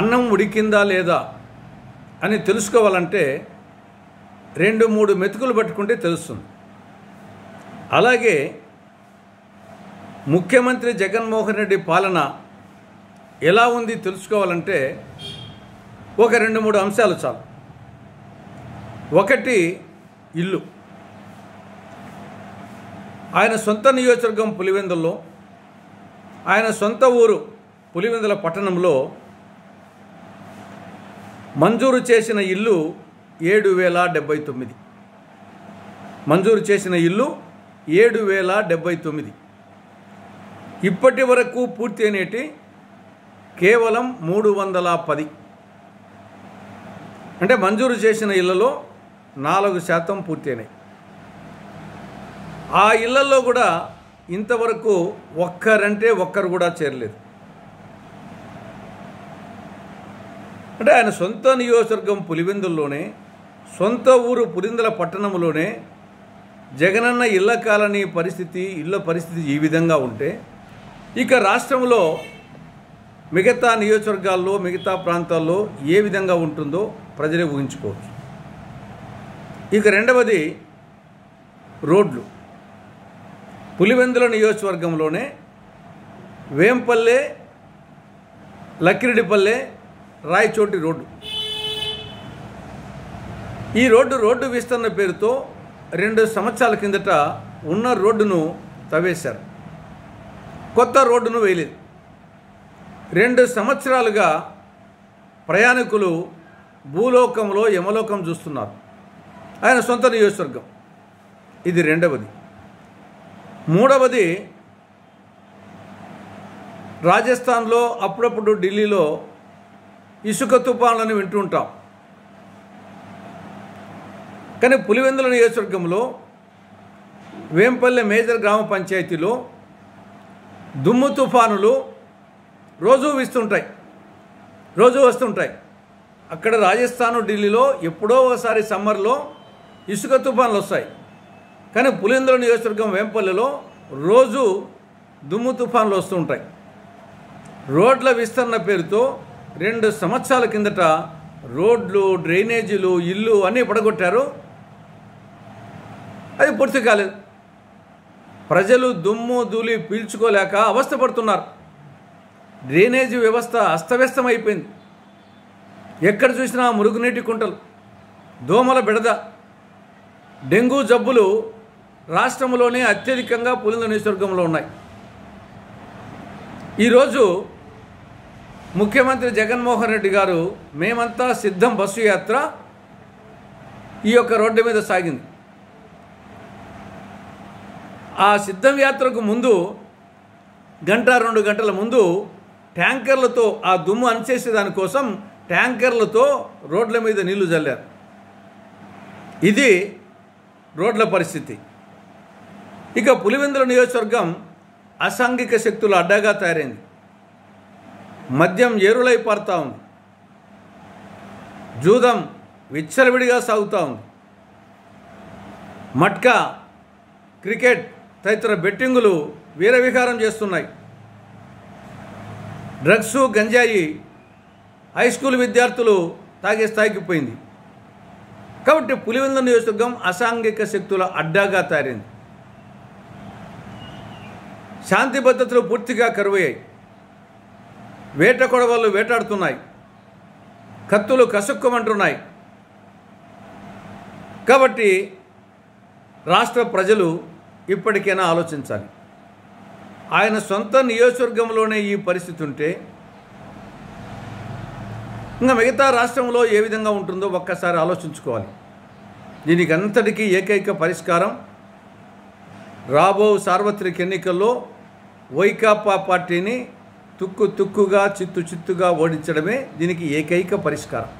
అన్నం ఉడికిందా లేదా అని తెలుసుకోవాలంటే 2-3 మెతుకులు పట్టుకుంటే తెలుస్తుంది. అలాగే ముఖ్యమంత్రి జగన్మోహన్ రెడ్డి పాలన ఎలా ఉంది తెలుసుకోవాలంటే ఒక 2-3 అంశాలు చాలు. ఒకటి, ఇల్లు. ఆయన సొంత నియోజకవర్గం పులివెందుల్లో, ఆయన సొంత ఊరు పులివెందుల పట్టణంలో మంజూరు చేసిన ఇల్లు 7,079. మంజూరు చేసిన ఇల్లు 7,079. ఇప్పటి వరకు పూర్తి అయినటి కేవలం 310. అంటే మంజూరు చేసిన ఇళ్లలో 4% పూర్తి అయినాయి. ఆ ఇళ్లలో కూడా ఇంతవరకు ఒక్కరు కూడా చేరలేదు. అంటే ఆయన సొంత నియోజకవర్గం పులివెందుల్లోనే, సొంత ఊరు పులివెందుల పట్టణంలోనే జగనన్న ఇళ్ల కాలనీ పరిస్థితి, ఇళ్ల పరిస్థితి ఈ విధంగా ఉంటే ఇక రాష్ట్రంలో మిగతా నియోజకవర్గాల్లో, మిగతా ప్రాంతాల్లో ఏ విధంగా ఉంటుందో ప్రజలే ఊహించుకోవచ్చు. ఇక రెండవది, రోడ్లు. పులివెందుల నియోజకవర్గంలోనే వేంపల్లె, లక్కిరెడ్డిపల్లె, రాయచోటి రోడ్డు. ఈ రోడ్డు విస్తరణ పేరుతో 2 సంవత్సరాల కిందట ఉన్న రోడ్డును తవ్వేశారు. కొత్త రోడ్డును వేయలేదు. 2 సంవత్సరాలుగా ప్రయాణికులు భూలోకంలో యమలోకం చూస్తున్నారు. ఆయన సొంత నియోజకవర్గం. ఇది రెండవది. మూడవది, రాజస్థాన్లో, అప్పుడప్పుడు ఢిల్లీలో ఇసుక తుఫాన్లను వింటుంటాం. కానీ పులివెందుల నియోజకవర్గంలో వేంపల్లె మేజర్ గ్రామ పంచాయతీలో దుమ్ము తుఫానులు రోజూ వస్తుంటాయి. అక్కడ రాజస్థాను, ఢిల్లీలో ఎప్పుడో ఒకసారి సమ్మర్లో ఇసుక తుఫాన్లు వస్తాయి. కానీ పులివెందుల నియోజకవర్గం వేంపల్లెలో రోజు దుమ్ము తుఫాన్లు వస్తుంటాయి. రోడ్ల విస్తరణ పేరుతో 2 సంవత్సరాల కిందట రోడ్లు, డ్రైనేజీలు, ఇల్లు అన్నీ పడగొట్టారు. అది పూర్తి కాలేదు. ప్రజలు దుమ్ము ధూళి పీల్చుకోలేక అవస్థపడుతున్నారు. డ్రైనేజీ వ్యవస్థ అస్తవ్యస్తం అయిపోయింది. ఎక్కడ చూసినా మురుగునీటి కుంటలు, దోమల బెడద, డెంగ్యూ జబ్బులు రాష్ట్రంలోనే అత్యధికంగా పులివెందుల నియోజకవర్గంలో ఉన్నాయి. ఈరోజు ముఖ్యమంత్రి జగన్మోహన్ రెడ్డి గారు మేమంతా సిద్ధం బస్సు యాత్ర ఈ యొక్క రోడ్డు మీద సాగింది. ఆ సిద్ధం యాత్రకు ముందు 1-2 గంటల ముందు ట్యాంకర్లతో ఆ దుమ్ము అణచేసే దానికోసం ట్యాంకర్లతో రోడ్ల మీద నీళ్లు చల్లారు. ఇది రోడ్ల పరిస్థితి. ఇక పులివెందుల నియోజకవర్గం అసాంఘిక శక్తుల అడ్డాగా తయారైంది. మద్యం ఏరులై పారుతూ ఉంది. జూదం విచ్చలవిడిగా సాగుతూ ఉంది. మట్కా, క్రికెట్ తదితర బెట్టింగులు వీరవిహారం చేస్తున్నాయి. డ్రగ్స్, గంజాయి హై స్కూల్ విద్యార్థులు తాగే స్థాయికి పోయింది. కాబట్టి పులివెందుల నియోజకవర్గం అసాంఘిక శక్తుల అడ్డాగా తయారైంది. శాంతి భద్రతలు పూర్తిగా కరువయ్యాయి. వేట కొడవళ్ళు వేటాడుతున్నాయి. కత్తులు కసుక్కుమంటున్నాయి. కాబట్టి రాష్ట్ర ప్రజలు ఇప్పటికైనా ఆలోచించాలి. ఆయన సొంత నియోజకవర్గంలోనే ఈ పరిస్థితి ఉంటే ఇంకా మిగతా రాష్ట్రంలో ఏ విధంగా ఉంటుందో ఒక్కసారి ఆలోచించుకోవాలి. దీనికి అంతటికీ ఏకైక పరిష్కారం రాబో సార్వత్రిక ఎన్నికల్లో వైకాపా పార్టీని తుక్కుగా చిత్తుగా ఓడించడమే దీనికి ఏకైక పరిష్కారం.